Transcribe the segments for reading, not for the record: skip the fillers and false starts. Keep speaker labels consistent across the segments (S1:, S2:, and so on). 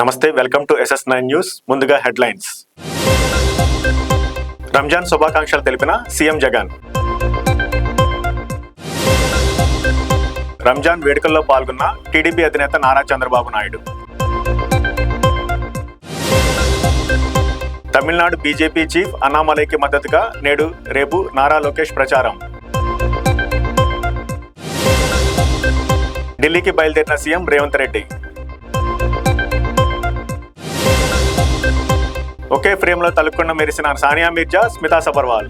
S1: నమస్తే, welcome to SS9 news. ముందుగా headlines. Ramzan శుభాకాంక్షలు తెలిపిన సీఎం జగన్. రంజాన్ వేడుకల్లో పాల్గొన్న టీడీపీ అధినేత నారా చంద్రబాబు నాయుడు. తమిళనాడు బీజేపీ చీఫ్ అన్నామలైకి మద్దతుగా నేడు రేపు నారా లోకేష్ ప్రచారం. ఢిల్లీకి బయలుదేరిన సీఎం రేవంత్ రెడ్డి. ఒకే ఫ్రేమ్లో తలుపుకుండా మెరిసిన సానియా మీర్జా, స్మితా సబర్వాల్.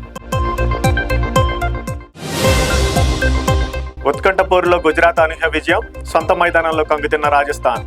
S1: ఉత్కంఠపూర్లో గుజరాత్ అనూహ్య విజయం, సొంత మైదానంలో కంగుతిన్న రాజస్థాన్.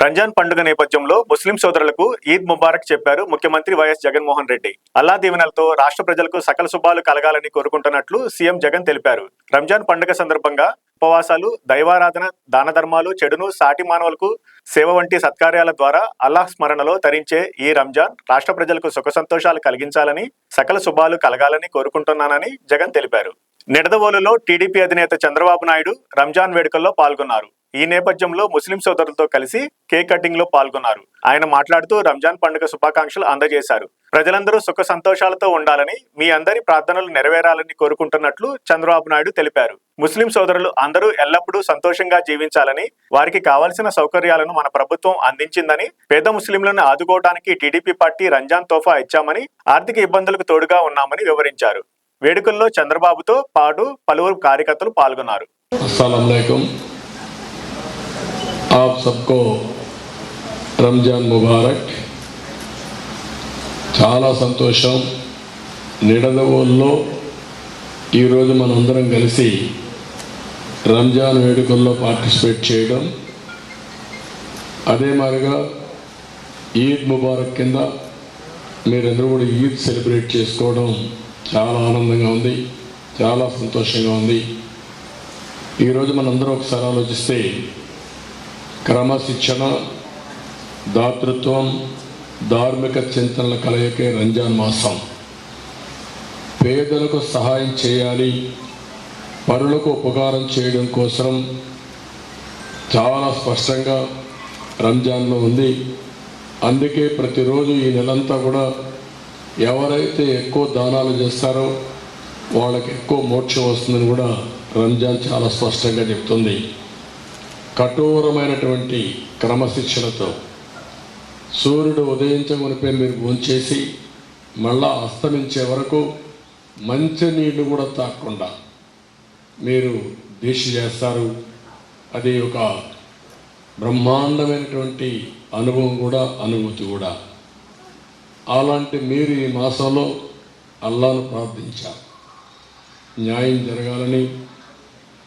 S1: రంజాన్ పండుగ నేపథ్యంలో ముస్లిం సోదరులకు ఈద్ ముబారక్ చెప్పారు ముఖ్యమంత్రి వైఎస్ జగన్మోహన్ రెడ్డి. అల్లా దీవెనలతో రాష్ట్ర ప్రజలకు సకల శుభాలు కలగాలని కోరుకుంటున్నట్లు సీఎం జగన్ తెలిపారు. రంజాన్ పండుగ సందర్భంగా ఉపవాసాలు, దైవారాధన, దాన ధర్మాలు, చెడును సాటి మానవులకు సేవ వంటి సత్కార్యాల ద్వారా అల్లాహ్ స్మరణలో తరించే ఈ రంజాన్ రాష్ట్ర ప్రజలకు సుఖ సంతోషాలు కలిగించాలని, సకల శుభాలు కలగాలని కోరుకుంటున్నానని జగన్ తెలిపారు. నిడదవోలులో టీడీపీ అధినేత చంద్రబాబు నాయుడు రంజాన్ వేడుకల్లో పాల్గొన్నారు. ఈ నేపథ్యంలో ముస్లిం సోదరులతో కలిసి కేక్ కటింగ్ లో పాల్గొన్నారు. ఆయన మాట్లాడుతూ రంజాన్ పండుగ శుభాకాంక్షలు అందజేశారు. ప్రజలందరూ సుఖ సంతోషాలతో ఉండాలని, మీ అందరి ప్రార్థనలు నెరవేరాలని కోరుకుంటున్నట్లు చంద్రబాబు నాయుడు తెలిపారు. ముస్లిం సోదరులు అందరూ ఎల్లప్పుడూ సంతోషంగా జీవించాలని, వారికి కావాల్సిన సౌకర్యాలను మన ప్రభుత్వం అందించిందని, పేద ముస్లింలను ఆదుకోవడానికి టీడీపీ పార్టీ రంజాన్ తోఫా ఇచ్చామని, ఆర్థిక ఇబ్బందులకు తోడుగా ఉన్నామని వివరించారు. వేడుకల్లో చంద్రబాబుతో పాటు పలువురు కార్యకర్తలు పాల్గొన్నారు.
S2: आप सबको రంజాన్ ముబారక్. చాలా సంతోషం. నిడదవోలులో ఈరోజు మనందరం కలిసి రంజాన్ వేడుకల్లో పార్టిసిపేట్ చేయడం, అదే మాదిరిగా ఈద్ ముబారక్ కింద మీరందరూ కూడా ఈద్ సెలబ్రేట్ చేసుకోవడం చాలా ఆనందంగా ఉంది, చాలా సంతోషంగా ఉంది. ఈరోజు మనందరం ఒకసారి ఆలోచిస్తే క్రమశిక్షణ, దాతృత్వం, ధార్మిక చింతనల కలయికే రంజాన్ మాసం. పేదలకు సహాయం చేయాలి, పరులకు ఉపకారం చేయడం కోసం చాలా స్పష్టంగా రంజాన్లో ఉంది. అందుకే ప్రతిరోజు ఈ నెలంతా కూడా ఎవరైతే ఎక్కువ దానాలు చేస్తారో వాళ్ళకి ఎక్కువ మోక్షం వస్తుందని కూడా రంజాన్ చాలా స్పష్టంగా చెప్తుంది. కఠోరమైనటువంటి క్రమశిక్షణతో సూర్యుడు ఉదయించమునిపై మీరు భోంచేసి మళ్ళా అస్తమించే వరకు మంచినీళ్ళు కూడా తాగకుండా మీరు దీక్ష చేస్తారు. అది ఒక బ్రహ్మాండమైనటువంటి అనుభవం కూడా, అనుభూతి కూడా. అలాంటి మీరు ఈ మాసంలో అల్లాను ప్రార్థించారు. న్యాయం జరగాలని,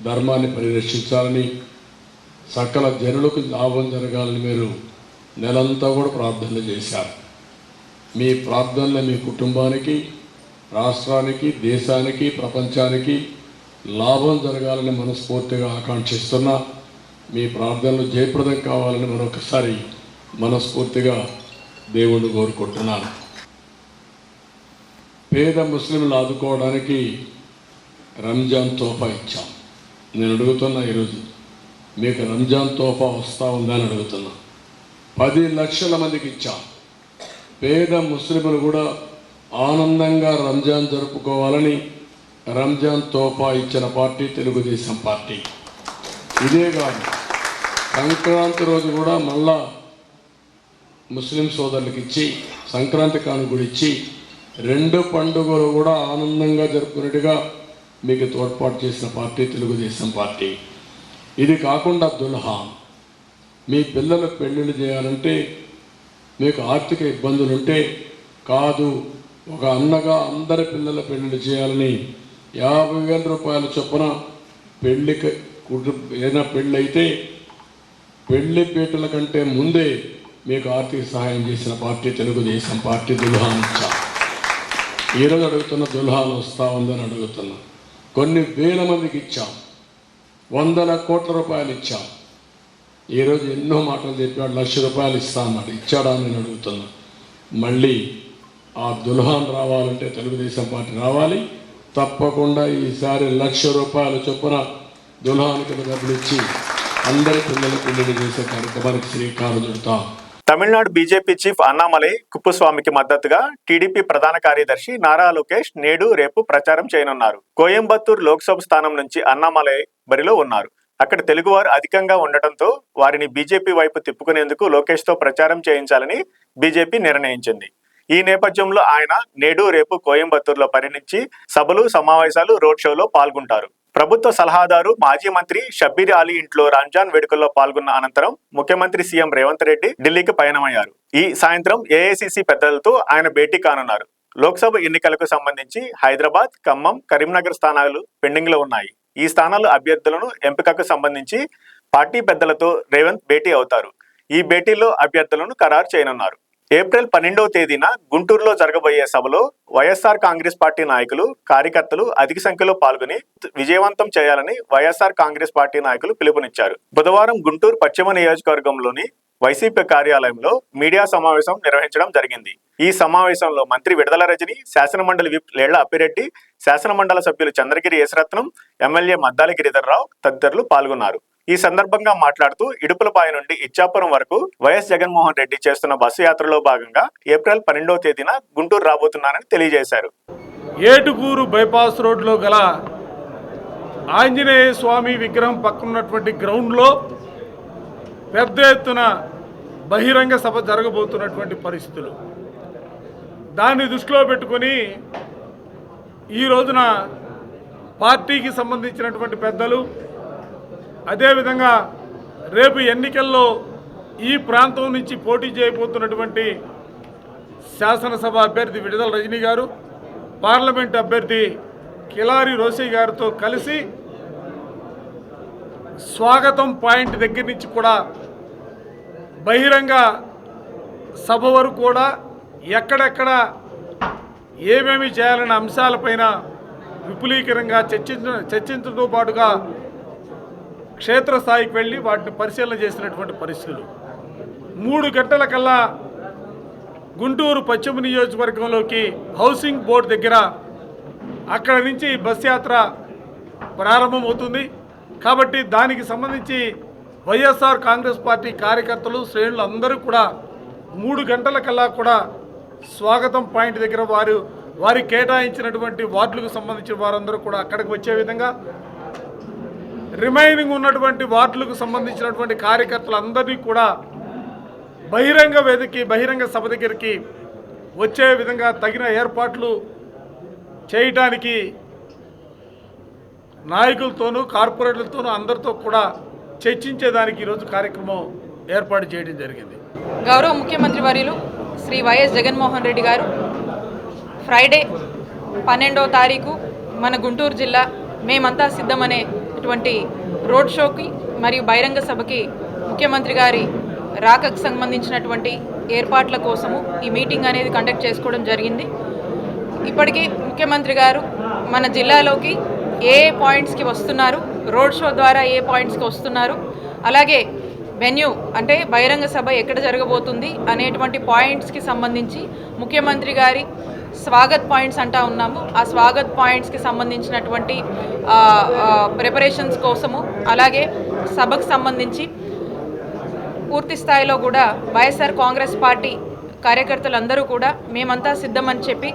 S2: ధర్మాన్ని పరిరక్షించాలని, సకల జనులకు లాభం జరగాలని మీరు నెలంతా కూడా ప్రార్థనలు చేశారు. మీ ప్రార్థనలు మీ కుటుంబానికి, రాష్ట్రానికి, దేశానికి, ప్రపంచానికి లాభం జరగాలని మనస్ఫూర్తిగా ఆకాంక్షిస్తున్నా. మీ ప్రార్థనలు జయప్రదం కావాలని మరొకసారి మనస్ఫూర్తిగా దేవుణ్ణి కోరుకుంటున్నాను. పేద ముస్లింలు ఆదుకోవడానికి రంజాన్ తోఫా ఇచ్చాం. నేను అడుగుతున్నా, ఈరోజు మీకు రంజాన్ తోఫా వస్తూ ఉందని అడుగుతున్నా. 10 లక్షల మందికి ఇచ్చాం. పేద ముస్లింలు కూడా ఆనందంగా రంజాన్ జరుపుకోవాలని రంజాన్ తోఫా ఇచ్చిన పార్టీ తెలుగుదేశం పార్టీ. ఇదే కాదు, సంక్రాంతి రోజు కూడా మళ్ళా ముస్లిం సోదరులకు ఇచ్చి, సంక్రాంతి కానుక కూడా ఇచ్చి, 2 పండుగలు కూడా ఆనందంగా జరుపుకునేట్టుగా మీకు తోడ్పాటు చేసిన పార్టీ తెలుగుదేశం పార్టీ. ఇది కాకుండా దుల్హాన్, మీ పిల్లల పెళ్ళిళ్ళు చేయాలంటే మీకు ఆర్థిక ఇబ్బందులుంటే కాదు, ఒక అన్నగా అందరి పిల్లల పెళ్ళిళ్ళు చేయాలని 50,000 రూపాయల చొప్పున పెళ్ళికి, ఏదైనా పెళ్ళి అయితే పెళ్లి పీటల కంటే ముందే మీకు ఆర్థిక సహాయం చేసిన పార్టీ తెలుగుదేశం పార్టీ. దుల్హాన్ ఇచ్చా. ఈరోజు అడుగుతున్న దుల్హాన్ వస్తూ ఉందని అడుగుతున్నా. కొన్ని వేల మందికి ఇచ్చాం, 100 కోట్ల రూపాయలు ఇచ్చాం. ఈరోజు ఎన్నో మాటలు చెప్పాడు, 1,00,000 రూపాయలు ఇస్తా అన్నాడు. ఇచ్చాడా అని నేను అడుగుతున్నా. మళ్ళీ ఆ దుల్హాన్ రావాలంటే తెలుగుదేశం పార్టీ రావాలి. తప్పకుండా ఈసారి 1,00,000 రూపాయల చొప్పున దుల్హాన్ కింద డబ్బులు ఇచ్చి అందరి పిల్లల పెళ్లిళ్ళు చేసే కార్యక్రమానికి శ్రీకారం చుడతాం.
S1: తమిళనాడు బీజేపీ చీఫ్ అన్నామలై కుప్పస్వామికి మద్దతుగా టీడీపీ ప్రధాన కార్యదర్శి నారా లోకేష్ నేడు రేపు ప్రచారం చేయనున్నారు. కోయంబత్తూర్ లోక్సభ స్థానం నుంచి అన్నామలై బరిలో ఉన్నారు. అక్కడ తెలుగువారు అధికంగా ఉండటంతో వారిని బీజేపీ వైపు తిప్పుకునేందుకు లోకేష్ తో ప్రచారం చేయించాలని బీజేపీ నిర్ణయించింది. ఈ నేపథ్యంలో ఆయన నేడు రేపు కోయంబత్తూరులో పర్యటించి సభలు, సమావేశాలు, రోడ్ షోలో పాల్గొంటారు. ప్రభుత్వ సలహాదారు మాజీ మంత్రి షబ్బీర్ అలీ ఇంట్లో రంజాన్ వేడుకల్లో పాల్గొన్న అనంతరం ముఖ్యమంత్రి సీఎం రేవంత్ రెడ్డి ఢిల్లీకి పయనమయ్యారు. ఈ సాయంత్రం ఏఐసీసీ పెద్దలతో ఆయన భేటీ కానున్నారు. లోక్సభ ఎన్నికలకు సంబంధించి హైదరాబాద్, ఖమ్మం, కరీంనగర్ స్థానాలు పెండింగ్ లో ఉన్నాయి. ఈ స్థానాల అభ్యర్థులను ఎంపికకు సంబంధించి పార్టీ పెద్దలతో రేవంత్ భేటీ అవుతారు. ఈ భేటీలో అభ్యర్థులను ఖరారు చేయనున్నారు. ఏప్రిల్ 12వ తేదీన గుంటూరులో జరగబోయే సభలో వైఎస్ఆర్ కాంగ్రెస్ పార్టీ నాయకులు, కార్యకర్తలు అధిక సంఖ్యలో పాల్గొని విజయవంతం చేయాలని వైఎస్ఆర్ కాంగ్రెస్ పార్టీ నాయకులు పిలుపునిచ్చారు. బుధవారం గుంటూరు పశ్చిమ నియోజకవర్గంలోని వైసీపీ కార్యాలయంలో మీడియా సమావేశం నిర్వహించడం జరిగింది. ఈ సమావేశంలో మంత్రి విడుదల రజని, శాసనమండలి విప్ లేళ్ల అప్పిరెడ్డి, శాసనమండలి సభ్యులు చంద్రగిరి యేసరత్నం, ఎమ్మెల్యే మద్దాలి గిరిధర్రావు తదితరులు పాల్గొన్నారు. ఈ సందర్భంగా మాట్లాడుతూ ఇడుపులపాయ నుండి ఇచ్చాపురం వరకు వైఎస్ జగన్మోహన్ రెడ్డి చేస్తున్న బస్సు యాత్రలో భాగంగా ఏప్రిల్ 12వ తేదీన గుంటూరు రాబోతున్నారని తెలియజేశారు.
S3: ఏటుకూరు బైపాస్ రోడ్లో గల ఆంజనేయ స్వామి విగ్రహం పక్కనున్నటువంటి గ్రౌండ్లో పెద్ద ఎత్తున బహిరంగ సభ జరగబోతున్నటువంటి పరిస్థితులు. దాన్ని దృష్టిలో పెట్టుకొని ఈ రోజున పార్టీకి సంబంధించినటువంటి పెద్దలు, అదేవిధంగా రేపు ఎన్నికల్లో ఈ ప్రాంతం నుంచి పోటీ చేయబోతున్నటువంటి శాసనసభ అభ్యర్థి విడుదల రజనీ గారు, పార్లమెంట్ అభ్యర్థి కిలారి రోసీ గారితో కలిసి స్వాగతం పాయింట్ దగ్గర నుంచి కూడా బహిరంగ సభ వరకు కూడా ఎక్కడెక్కడ ఏమేమి చేయాలన్న అంశాలపైన విపులీకరంగా చర్చించడంతో పాటుగా క్షేత్రస్థాయికి వెళ్ళి వాటిని పరిశీలన చేసినటువంటి పరిస్థితులు. 3 గంటల కల్లా గుంటూరు పశ్చిమ నియోజకవర్గంలోకి హౌసింగ్ బోర్డు దగ్గర అక్కడ నుంచి బస్ యాత్ర ప్రారంభమవుతుంది. కాబట్టి దానికి సంబంధించి వైఎస్ఆర్ కాంగ్రెస్ పార్టీ కార్యకర్తలు, శ్రేణులు అందరూ కూడా 3 గంటల కల్లా కూడా స్వాగతం పాయింట్ దగ్గర వారి కేటాయించినటువంటి వార్డులకు సంబంధించిన వారందరూ కూడా అక్కడికి వచ్చే విధంగా, రిమైనింగ్ ఉన్నటువంటి వార్డులకు సంబంధించినటువంటి కార్యకర్తలందరినీ కూడా బహిరంగ సభ దగ్గరికి వచ్చే విధంగా తగిన ఏర్పాట్లు చేయటానికి నాయకులతోనూ, కార్పొరేటర్లతోనూ అందరితో కూడా చర్చించేదానికి ఈరోజు కార్యక్రమం ఏర్పాటు చేయడం జరిగింది.
S4: గౌరవ ముఖ్యమంత్రి వర్యులు శ్రీ వైఎస్ జగన్మోహన్ రెడ్డి గారు ఫ్రైడే 12వ తారీఖు మన గుంటూరు జిల్లా మేమంతా సిద్ధమనేటువంటి రోడ్ షోకి మరియు బహిరంగ సభకి ముఖ్యమంత్రి గారి రాకకు సంబంధించినటువంటి ఏర్పాట్ల కోసము ఈ మీటింగ్ అనేది కండక్ట్ చేసుకోవడం జరిగింది. ఇప్పటికీ ముఖ్యమంత్రి గారు మన జిల్లాలోకి ఏ పాయింట్స్కి వస్తున్నారు, రోడ్ షో ద్వారా ఏ పాయింట్స్కి వస్తున్నారు, అలాగే వెన్యూ అంటే బహిరంగ సభ ఎక్కడ జరగబోతుంది అనేటువంటి పాయింట్స్కి సంబంధించి ముఖ్యమంత్రి గారి స్వాగత్ పాయింట్స్ అంటా ఉన్నాము. ఆ స్వాగత్ పాయింట్స్కి సంబంధించినటువంటి ప్రిపరేషన్స్ కోసము, అలాగే సభకు సంబంధించి పూర్తి స్థాయిలో కూడా వైఎస్ఆర్ కాంగ్రెస్ పార్టీ కార్యకర్తలందరూ కూడా మేమంతా సిద్ధమని చెప్పి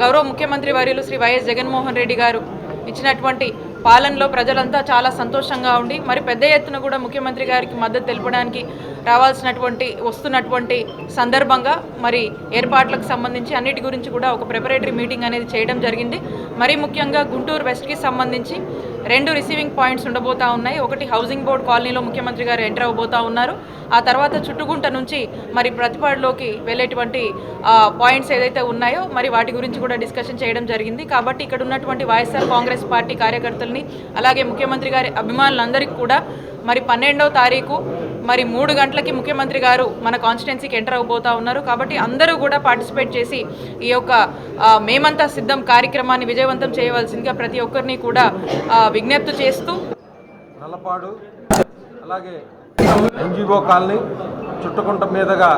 S4: గౌరవ ముఖ్యమంత్రి వర్యులు శ్రీ వైఎస్ జగన్మోహన్ రెడ్డి గారు ఇచ్చినటువంటి పాలనలో ప్రజలంతా చాలా సంతోషంగా ఉండి మరి పెద్ద ఎత్తున కూడా ముఖ్యమంత్రి గారికి మద్దతు తెలపడానికి వస్తున్నటువంటి సందర్భంగా మరి ఏర్పాట్లకు సంబంధించి అన్నిటి గురించి కూడా ఒక ప్రిపరేటరీ మీటింగ్ అనేది చేయడం జరిగింది. మరి ముఖ్యంగా గుంటూరు వెస్ట్కి సంబంధించి 2 రిసీవింగ్ పాయింట్స్ ఉండబోతా ఉన్నాయి. ఒకటి హౌసింగ్ బోర్డ్ కాలనీలో ముఖ్యమంత్రి గారు ఎంటర్ అవబోతా ఉన్నారు. ఆ తర్వాత చుట్టుగుంట నుంచి మరి ప్రతిపాడులోకి వెళ్ళేటువంటి పాయింట్స్ ఏదైతే ఉన్నాయో మరి వాటి గురించి కూడా డిస్కషన్ చేయడం జరిగింది. కాబట్టి ఇక్కడ ఉన్నటువంటి వైఎస్ఆర్ కాంగ్రెస్ పార్టీ కార్యకర్తల్ని, అలాగే ముఖ్యమంత్రి గారి అభిమానులందరికీ కూడా మరి 12వ తారీఖు మరి 3 గంటలకి ముఖ్యమంత్రి గారు మన కాన్స్టిట్యున్సీకి ఎంటర్ అవబోతా ఉన్నారు. కాబట్టి అందరూ కూడా పార్టిసిపేట్ చేసి ఈ యొక్క మేమంతా సిద్ధం కార్యక్రమాన్ని విజయవంతం చేయవలసిందిగా ప్రతి ఒక్కరిని కూడా విజ్ఞప్తి చేస్తూ,
S5: నల్లపాడు అలాగే ఎన్జిఓ కాలనీ చుట్టుకుంట మీదుగా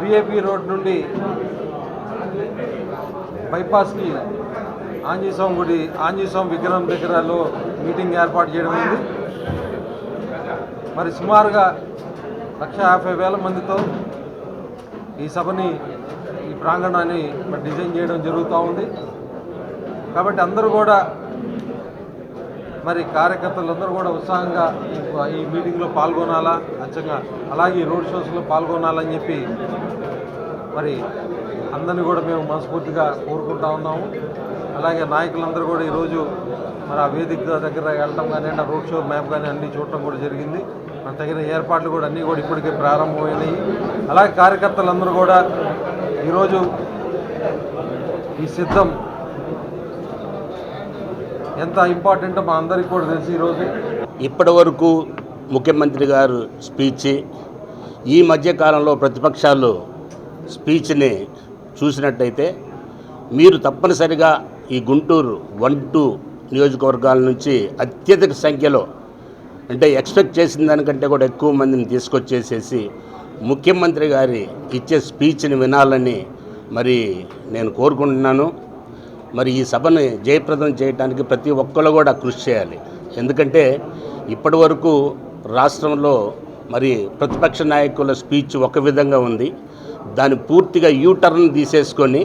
S5: విఐపి రోడ్ నుండి బైపాస్కి ఆంజనేయ స్వామి గుడి, ఆంజనేయ స్వామి విగ్రహం దగ్గరలో మీటింగ్ ఏర్పాటు చేయడం అయింది. మరి సుమారుగా 1,50,000 మందితో ఈ సభని ఈ ప్రాంగణాన్ని మరి డిజైన్ చేయడం జరుగుతూ ఉంది. కాబట్టి అందరూ కూడా మరి కార్యకర్తలందరూ కూడా ఉత్సాహంగా ఈ మీటింగ్లో పాల్గొనాలా, అచ్చంగా అలాగే ఈ రోడ్ షోస్లో పాల్గొనాలని చెప్పి మరి అందరినీ కూడా మేము మనస్ఫూర్తిగా కోరుకుంటా ఉన్నాము. అలాగే నాయకులందరూ కూడా ఈరోజు మరి ఆ వేదిక దగ్గర వెళ్ళడం కానీ ఆ రోడ్ షో మ్యాప్ కానీ అన్నీ చూడటం కూడా జరిగింది. మన తగిన ఏర్పాట్లు కూడా అన్నీ కూడా ఇప్పటికే ప్రారంభమైనాయి. అలాగే కార్యకర్తలందరూ కూడా ఈరోజు ఈ సిద్ధం ఎంత ఇంపార్టెంటో మా అందరికీ కూడా తెలిసి ఈరోజు
S6: ఇప్పటి వరకు ముఖ్యమంత్రి గారు స్పీచ్, ఈ మధ్యకాలంలో ప్రతిపక్షాలు స్పీచ్ని చూసినట్టయితే మీరు తప్పనిసరిగా ఈ గుంటూరు 1-2 నియోజకవర్గాల నుంచి అత్యధిక సంఖ్యలో, అంటే ఎక్స్పెక్ట్ చేసిన దానికంటే కూడా ఎక్కువ మందిని తీసుకొచ్చేసేసి ముఖ్యమంత్రి గారి ఇచ్చే స్పీచ్ని వినాలని మరి నేను కోరుకుంటున్నాను. మరి ఈ సభను జయప్రదం చేయడానికి ప్రతి ఒక్కరు కూడా కృషి చేయాలి. ఎందుకంటే ఇప్పటి వరకు రాష్ట్రంలో మరి ప్రతిపక్ష నాయకుల స్పీచ్ ఒక విధంగా ఉంది. దాన్ని పూర్తిగా యూటర్న్ తీసేసుకొని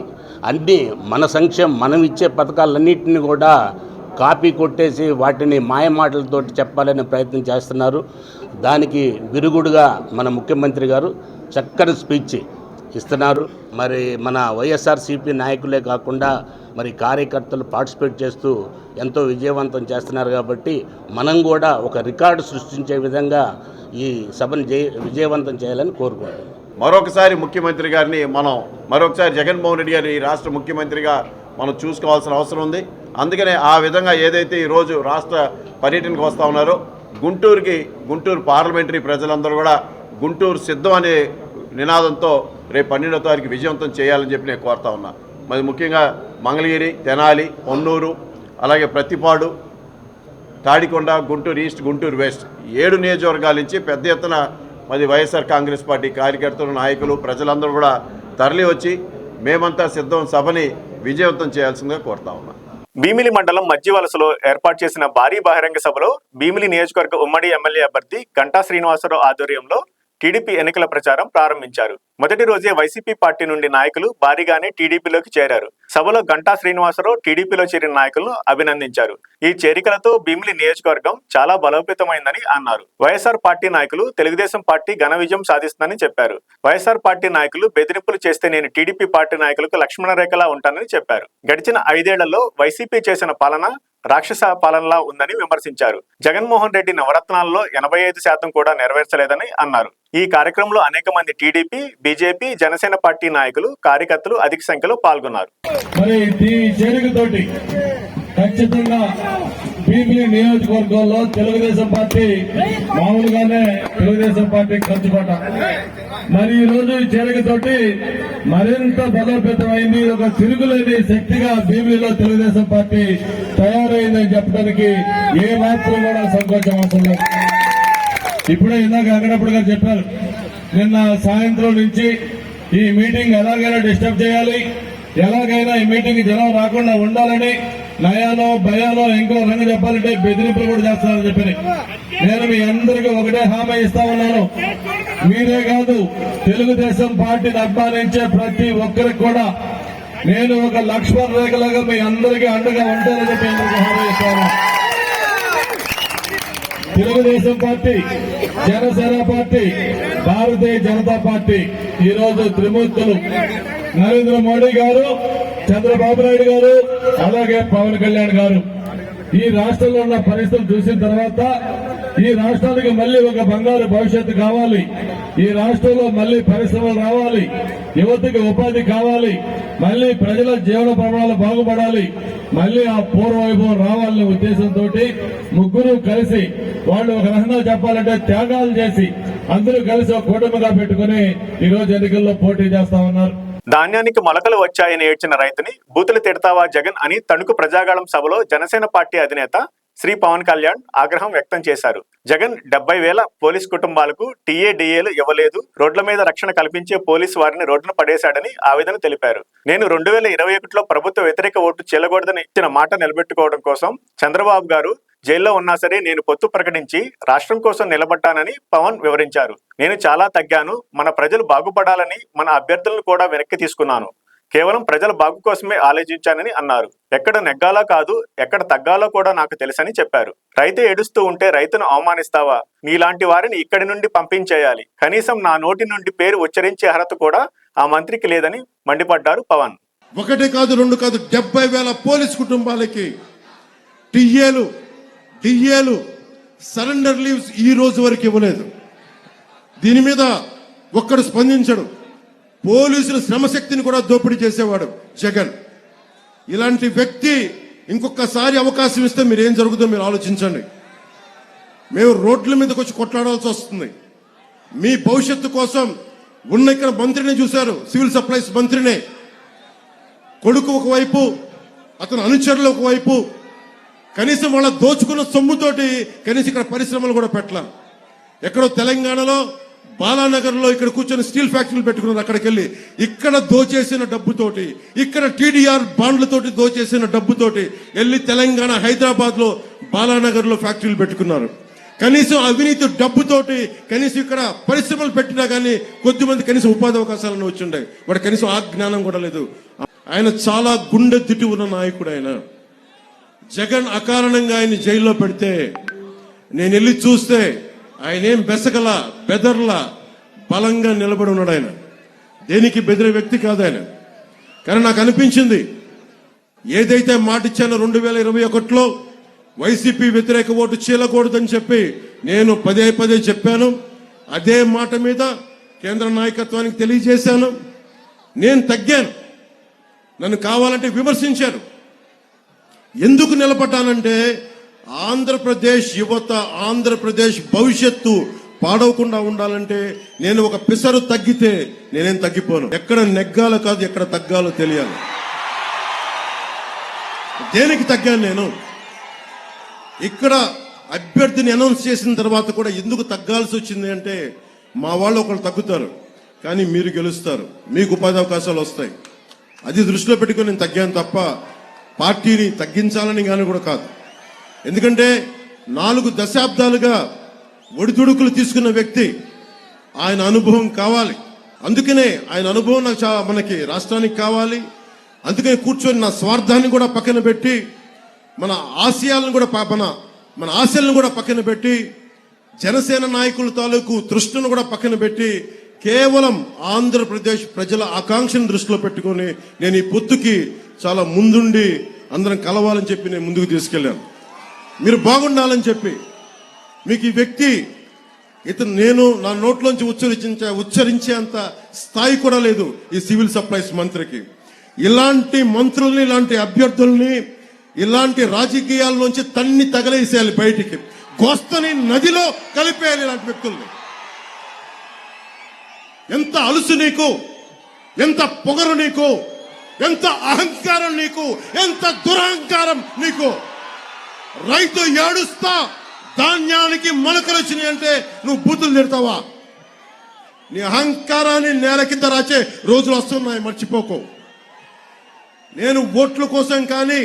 S6: అన్నీ మన సంక్షేమం, మనం ఇచ్చే పథకాలన్నింటినీ కూడా కాపీ కొట్టేసి వాటిని మాయమాటలతో చెప్పాలనే ప్రయత్నం చేస్తున్నారు. దానికి విరుగుడుగా మన ముఖ్యమంత్రి గారు చక్కని స్పీచ్ ఇస్తున్నారు. మరి మన వైఎస్ఆర్సీపీ నాయకులే కాకుండా మరి కార్యకర్తలు పార్టిసిపేట్ చేస్తూ ఎంతో విజయవంతం చేస్తున్నారు. కాబట్టి మనం కూడా ఒక రికార్డు సృష్టించే విధంగా ఈ సభను విజయవంతం చేయాలని కోరుకుంటున్నాం.
S7: మరొకసారి ముఖ్యమంత్రి గారిని మరొకసారి జగన్మోహన్ రెడ్డి గారిని రాష్ట్ర ముఖ్యమంత్రిగా మనం చూసుకోవాల్సిన అవసరం ఉంది. అందుకనే ఆ విధంగా ఏదైతే ఈరోజు రాష్ట్ర పర్యటనకు వస్తూ ఉన్నారో గుంటూరు పార్లమెంటరీ ప్రజలందరూ కూడా గుంటూరు సిద్ధం అనే నినాదంతో రేపు 12వ తారీఖు విజయవంతం చేయాలని చెప్పి నేను కోరుతా ఉన్నా. మరి ముఖ్యంగా మంగళగిరి, తెనాలి, పొన్నూరు, అలాగే ప్రతిపాడు, తాడికొండ, గుంటూరు ఈస్ట్, గుంటూరు వెస్ట్ 7 నియోజకవర్గాల నుంచి పెద్ద ఎత్తున మరి వైఎస్ఆర్ కాంగ్రెస్ పార్టీ కార్యకర్తలు, నాయకులు, ప్రజలందరూ కూడా తరలి వచ్చి మేమంతా సిద్ధం సభని విజయవంతం చేయాల్సిందిగా కోరుతా ఉన్నా.
S1: భీమిలి మండలం మధ్యవలసలో ఏర్పాటు చేసిన భారీ బహిరంగ సభలో భీమిలి నియోజకవర్గ ఉమ్మడి ఎమ్మెల్యే అభ్యర్థి గంటా శ్రీనివాసరావు ఆధ్వర్యంలో టీడీపీ ఎన్నికల ప్రచారం ప్రారంభించారు. మొదటి రోజే వైసీపీ పార్టీ నుండి నాయకులు భారీగానే టీడీపీలోకి చేరారు. సభలో గంటా శ్రీనివాసరావు టీడీపీలో చేరిన నాయకులను అభినందించారు. ఈ చేరికలతో భీమిలి నియోజకవర్గం చాలా బలోపేతమైందని అన్నారు. వైఎస్ఆర్ పార్టీ నాయకులు తెలుగుదేశం పార్టీ ఘన విజయం సాధిస్తుందని చెప్పారు. వైఎస్ఆర్ పార్టీ నాయకులు బెదిరింపులు చేస్తే నేను టీడీపీ పార్టీ నాయకులకు లక్ష్మణ రేఖలా ఉంటానని చెప్పారు. గడిచిన 5 ఏళ్లలో వైసీపీ చేసిన పాలన రాక్షస పాలనలా ఉందని విమర్శించారు. జగన్మోహన్ రెడ్డి నవరత్నాల్లో 85% కూడా నెరవేర్చలేదని అన్నారు. ఈ కార్యక్రమంలో అనేక మంది టీడీపీ, బీజేపీ, జనసేన పార్టీ నాయకులు, కార్యకర్తలు అధిక సంఖ్యలో పాల్గొన్నారు.
S8: ఖచ్చితంగా భీమిలి నియోజకవర్గంలో తెలుగుదేశం పార్టీ మామూలుగానే తెలుగుదేశం పార్టీ కంచుకోట. మరి ఈ రోజు ఈ చేరికతోటి మరింత బలోపేతమైంది. ఒక తిరుగులేని శక్తిగా భీమిలిలో తెలుగుదేశం పార్టీ తయారైందని చెప్పడానికి ఏ మాత్రం కూడా సంకోచం అవసరం లేదు. ఇప్పుడే ఇందాక వెంకటప్పుడు గారు చెప్పారు, నిన్న సాయంత్రం నుంచి ఈ మీటింగ్ ఎలాగైనా డిస్టర్బ్ చేయాలి, ఎలాగైనా ఈ మీటింగ్ జనం రాకుండా ఉండాలని నయానో భయానో ఇంకో రంగు చెప్పాలంటే బెదిరింపులు కూడా చేస్తానని చెప్పి నేను మీ అందరికీ ఒకటే హామీ ఇస్తా ఉన్నాను. మీరే కాదు, తెలుగుదేశం పార్టీని అభిమానించే ప్రతి ఒక్కరికి కూడా నేను ఒక లక్ష్మణ రేఖలాగా మీ అందరికీ అండగా ఉంటానని చెప్పి అందరికీ హామీ ఇస్తాను. Telugu Desam party, Janasena party, Bharatiya Janata party ఈరోజు త్రిమూర్తులు నరేంద్ర మోడీ గారు, చంద్రబాబు నాయుడు గారు, అలాగే పవన్ కళ్యాణ్ గారు ఈ రాష్ట్రంలో ఉన్న పరిస్థితులు చూసిన తర్వాత ఈ రాష్ట్రానికి మళ్లీ ఒక బంగారు భవిష్యత్తు కావాలి, ఈ రాష్ట్రంలో మళ్లీ పరిశ్రమలు రావాలి, యువతకి ఉపాధి కావాలి, మళ్లీ ప్రజల జీవన ప్రమాణాలు బాగుపడాలి, మళ్లీ ఆ పూర్వ వైభవం రావాలనే ఉద్దేశంతో ముగ్గురు కలిసి వాళ్ళు ఒక రకంగా చెప్పాలంటే త్యాగాలు చేసి అందరూ కలిసి ఒక కూటమిగా పెట్టుకుని ఈ రోజు ఎన్నికల్లో పోటీ చేస్తా ఉన్నారు.
S1: ధాన్యానికి మొలకలు వచ్చాయని ఏడ్చిన రైతుని బూతులు తిడతావా జగన్ అని తణుకు ప్రజాగాళం సభలో జనసేన పార్టీ అధినేత శ్రీ పవన్ కళ్యాణ్ ఆగ్రహం వ్యక్తం చేశారు. జగన్ 70,000 పోలీస్ కుటుంబాలకు టీఏడీఏలు ఇవ్వలేదు, రోడ్ల మీద రక్షణ కల్పించే పోలీసు వారిని రోడ్డున పడేశాడని ఆవేదన తెలిపారు. నేను 2021లో ప్రభుత్వ వ్యతిరేక ఓటు చెల్లకూడదని ఇచ్చిన మాట నిలబెట్టుకోవడం కోసం చంద్రబాబు గారు జైల్లో ఉన్నా సరే నేను పొత్తు ప్రకటించి రాష్ట్రం కోసం నిలబడ్డానని పవన్ వివరించారు. నేను చాలా తగ్గాను. మన ప్రజలు బాగుపడాలని మన అభ్యర్థులను కూడా వెనక్కి తీసుకున్నాను. కేవలం ప్రజల బాగు కోసమే ఆలోచించానని అన్నారు. ఎక్కడ నెగ్గాలో కాదు, ఎక్కడ తగ్గాలో కూడా నాకు తెలుసని చెప్పారు. రైతు ఏడుస్తూ ఉంటే రైతును అవమానిస్తావా? నీలాంటి వారిని ఇక్కడి నుండి పంపించేయాలి. కనీసం నా నోటి నుండి పేరు ఉచ్చరించే అర్హత కూడా ఆ మంత్రికి లేదని మండిపడ్డారు పవన్.
S9: ఒకటి కాదు, రెండు కాదు, 70,000 పోలీస్ కుటుంబాలకి డిఏలు సరెండర్ లీవ్స్ ఈ రోజు వరకు ఇవ్వలేదు. దీని మీద ఒక్కడు స్పందించడు. పోలీసుల శ్రమశక్తిని కూడా దోపిడీ చేసేవాడు జగన్. ఇలాంటి వ్యక్తి ఇంకొకసారి అవకాశం ఇస్తే మీరు ఏం జరుగుతుందో మీరు ఆలోచించండి. మేము రోడ్ల మీదకి వచ్చి కొట్లాడాల్సి వస్తుంది. మీ భవిష్యత్తు కోసం ఉన్న ఇక్కడ మంత్రిని చూశారు, సివిల్ సప్లైస్ మంత్రినే. కొడుకు ఒకవైపు, అతని అనుచరులు ఒకవైపు, కనీసం వాళ్ళ దోచుకున్న సొమ్ముతోటి కనీసం ఇక్కడ పరిశ్రమలు కూడా పెట్టాల. ఎక్కడో తెలంగాణలో బాలానగర్లో ఇక్కడ కూర్చొని స్టీల్ ఫ్యాక్టరీలు పెట్టుకున్నారు. అక్కడికి వెళ్ళి ఇక్కడ దోచేసిన డబ్బుతోటి, ఇక్కడ టీడీఆర్ బాండ్లతోటి దోచేసిన డబ్బుతోటి వెళ్ళి తెలంగాణ హైదరాబాద్ లో బాలానగర్లో ఫ్యాక్టరీలు పెట్టుకున్నారు. కనీసం అవినీతి డబ్బుతోటి కనీసం ఇక్కడ పరిశ్రమలు పెట్టినా కానీ కొద్దిమంది కనీసం ఉపాధి అవకాశాలను వచ్చిండే. వాడు కనీసం ఆ జ్ఞానం కూడా లేదు. ఆయన చాలా గుండె దిట్టి ఉన్న నాయకుడు. ఆయన జగన్ అకారణంగా ఆయన జైల్లో పెడితే నేను వెళ్ళి చూస్తే ఆయన ఏం బెదర్లా బలంగా నిలబడి ఉన్నాడు. ఆయన దేనికి బెదిరే వ్యక్తి కాదు ఆయన. కానీ నాకు అనిపించింది, ఏదైతే మాట ఇచ్చానో 2021లో వైసీపీ వ్యతిరేక ఓటు చీలకూడదని చెప్పి నేను పదే చెప్పాను. అదే మాట మీద కేంద్ర నాయకత్వానికి తెలియజేశాను. నేను తగ్గాను. నన్ను కావాలంటే విమర్శించారు. ఎందుకు నిలబడ్డానంటే ఆంధ్రప్రదేశ్ యువత, ఆంధ్రప్రదేశ్ భవిష్యత్తు పాడవకుండా ఉండాలంటే నేను ఒక పిసరు తగ్గితే నేనేం తగ్గిపోను. ఎక్కడ నెగ్గాలో కాదు, ఎక్కడ తగ్గాలో తెలియాలి. దేనికి తగ్గాను నేను? ఇక్కడ అభ్యర్థిని అనౌన్స్ చేసిన తర్వాత కూడా ఎందుకు తగ్గాల్సి వచ్చింది అంటే, మా వాళ్ళు ఒకళ్ళు తగ్గుతారు కానీ మీరు గెలుస్తారు, మీకు ఉపాధి అవకాశాలు వస్తాయి. అది దృష్టిలో పెట్టుకొని నేను తగ్గాను తప్ప పార్టీని తగ్గించాలని కానీ కూడా కాదు. ఎందుకంటే 4 దశాబ్దాలుగా ఒడిదుడుకులు తీసుకున్న వ్యక్తి, ఆయన అనుభవం కావాలి. అందుకనే ఆయన అనుభవం నాకు మనకి రాష్ట్రానికి కావాలి. అందుకని కూర్చొని నా స్వార్థాన్ని కూడా పక్కన పెట్టి, మన ఆశయాలను కూడా మన ఆశలను కూడా పక్కన పెట్టి, జనసేన నాయకుల తాలూకు తృష్ణను కూడా పక్కన పెట్టి, కేవలం ఆంధ్రప్రదేశ్ ప్రజల ఆకాంక్షను దృష్టిలో పెట్టుకొని నేను ఈ పొత్తుకి చాలా ముందుండి అందరం కలవాలని చెప్పి నేను ముందుకు తీసుకెళ్లాను. మీరు బాగుండాలని చెప్పి. మీకు ఈ వ్యక్తి నేను నా నోట్లోంచి ఉచ్చరించేంత స్థాయి కూడా లేదు ఈ సివిల్ సప్లైస్ మంత్రికి. ఇలాంటి మంత్రుల్ని, ఇలాంటి అభ్యర్థుల్ని, ఇలాంటి రాజకీయాల్లోంచి తన్ని తగలేసేయాలి బయటికి. గోస్తని నదిలో కలిపేయాలి ఇలాంటి వ్యక్తుల్ని. ఎంత అలుసు నీకు, ఎంత పొగరు నీకు, ఎంత అహంకారం నీకు, ఎంత దురహంకారం నీకు. రైతు ఏడుస్తా ధాన్యానికి మొలకలు వచ్చినాయి అంటే నువ్వు బూతులు తిడతావా? నీ అహంకారాన్ని నేల కింద రాచే రోజులు వస్తున్నాయి, మర్చిపోకు. నేను ఓట్ల కోసం కానీ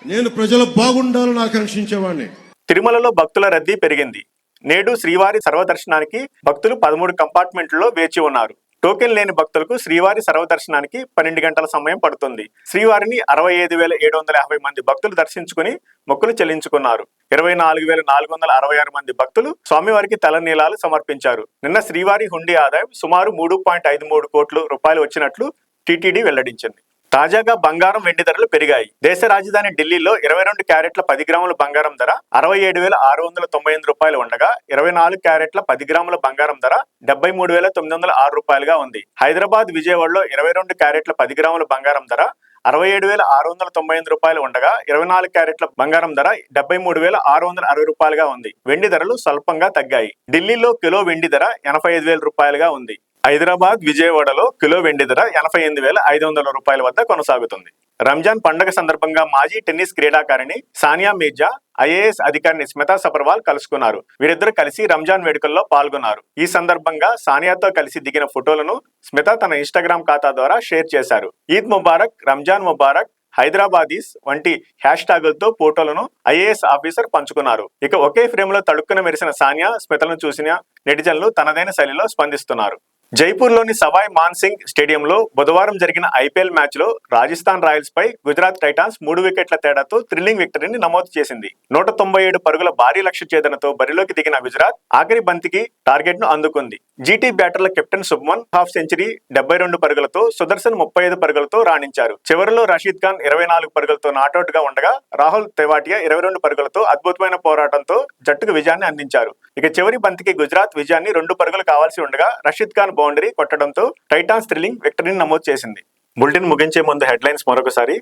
S9: నేను ప్రజలు బాగుండాలని ఆకాంక్షించేవాడిని.
S1: తిరుమలలో భక్తుల రద్దీ పెరిగింది. నేడు శ్రీవారి సర్వదర్శనానికి భక్తులు 13 కంపార్ట్మెంట్లలో వేచి ఉన్నారు. టోకెన్ లేని భక్తులకు శ్రీవారి సర్వదర్శనానికి 12 గంటల సమయం పడుతుంది. శ్రీవారిని 65,750 మంది భక్తులు దర్శించుకుని మొక్కులు చెల్లించుకున్నారు. 24,466 మంది భక్తులు స్వామివారికి తలనీలాలు సమర్పించారు. నిన్న శ్రీవారి హుండీ ఆదాయం సుమారు 3.53 కోట్ల రూపాయలు వచ్చినట్లు టీటీడీ వెల్లడించింది. తాజాగా బంగారం, వెండి ధరలు పెరిగాయి. దేశ రాజధాని ఢిల్లీలో 22 క్యారెట్ల 10 గ్రాముల బంగారం ధర 67,698 రూపాయలు ఉండగా, 24 క్యారెట్ల 10 గ్రాముల బంగారం ధర 73,906 రూపాయలుగా ఉంది. హైదరాబాద్, విజయవాడలో 22 క్యారెట్ల 10 గ్రాముల బంగారం ధర 67,698 రూపాయలు ఉండగా, 24 క్యారెట్ల బంగారం ధర 73,660 రూపాయలుగా ఉంది. వెండి ధరలు స్వల్పంగా తగ్గాయి. ఢిల్లీలో కిలో వెండి ధర 85,000 రూపాయలుగా ఉంది. హైదరాబాద్, విజయవాడలో కిలో వెండి ధర 88,500 రూపాయల వద్ద కొనసాగుతుంది. రంజాన్ పండుగ సందర్భంగా మాజీ టెన్నిస్ క్రీడాకారిణి సానియా మీర్జా ఐఏఎస్ అధికారిని స్మితా సబర్వాల్ కలుసుకున్నారు. వీరిద్దరు కలిసి రంజాన్ వేడుకల్లో పాల్గొన్నారు. ఈ సందర్భంగా సానియాతో కలిసి దిగిన ఫోటోలను స్మిత తన ఇన్స్టాగ్రామ్ ఖాతా ద్వారా షేర్ చేశారు. ఈద్ ముబారక్, రంజాన్ ముబారక్, హైదరాబాదీస్ వంటి హ్యాష్ ట్యాగులతో ఫోటోలను ఐఏఎస్ ఆఫీసర్ పంచుకున్నారు. ఇక ఒకే ఫ్రేమ్ లో తడుక్కున మెరిసిన సానియా స్మితలను చూసిన నెటిజన్లు తనదైన శైలిలో స్పందిస్తున్నారు. జైపూర్లోని సవాయ్ మాన్సింగ్ స్టేడియంలో బుధవారం జరిగిన ఐపీఎల్ మ్యాచ్ లో రాజస్థాన్ రాయల్స్ పై గుజరాత్ టైటాన్స్ 3 వికెట్ల తేడాతో థ్రిల్లింగ్ విక్టరీని నమోదు చేసింది. 197 పరుగుల భారీ లక్ష్య ఛేదనతో బరిలోకి దిగిన గుజరాత్ ఆఖరి బంతికి టార్గెట్ ను అందుకుంది. జీటీ బ్యాటర్ల కెప్టెన్ శుభ్మన్ హాఫ్ సెంచరీ 72 పరుగులతో, సుదర్శన్ 35 పరుగులతో రాణించారు. చివరిలో రషీద్ ఖాన్ 24 పరుగులతో నాటౌట్ గా ఉండగా రాహుల్ తెవాటియా 22 పరుగులతో అద్భుతమైన పోరాటంతో జట్టుకు విజయాన్ని అందించారు. ఇక చివరి బంతికి గుజరాత్ విజయాన్ని 2 పరుగులు కావాల్సి ఉండగా రషీద్ ఖాన్ బౌండరీ కొట్టడంతో టైటాన్స్ థ్రిల్లింగ్ విక్టరీని నమోదు చేసింది. బులెటిన్ ముగించే ముందు హెడ్లైన్స్ మరొకసారి.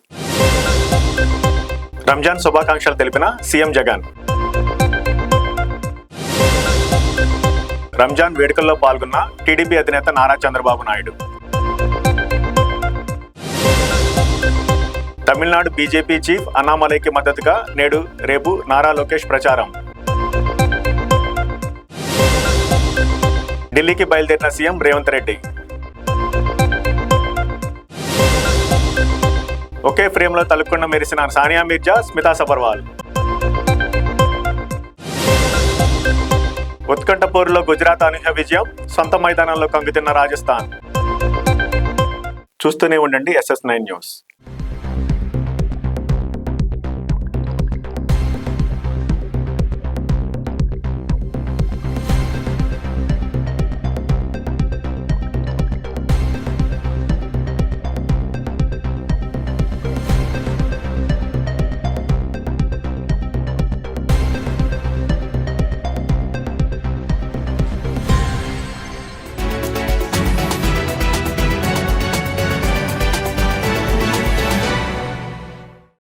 S1: రంజాన్ శుభాకాంక్షలు తెలిపిన సీఎం జగన్. రంజాన్ వేడుకల్లో పాల్గొన్న టీడీపీ అధినేత నారా చంద్రబాబు నాయుడు. తమిళనాడు బీజేపీ చీఫ్ అన్నామలైకి మద్దతుగా నేడు రేపు నారా లోకేష్ ప్రచారం. ఢిల్లీకి బయలుదేరిన సీఎం రేవంత్ రెడ్డి. ఒకే ఫ్రేమ్ లో తలుపుకుండా మెరిసిన సానియా మీర్జా, స్మితా సబర్వాల్. ఉత్కంఠపూర్లో గుజరాత్ అనూహ్య విజయం, సొంత మైదానంలో కంగుతిన్న రాజస్థాన్. చూస్తూనే ఉండండి SS9 న్యూస్.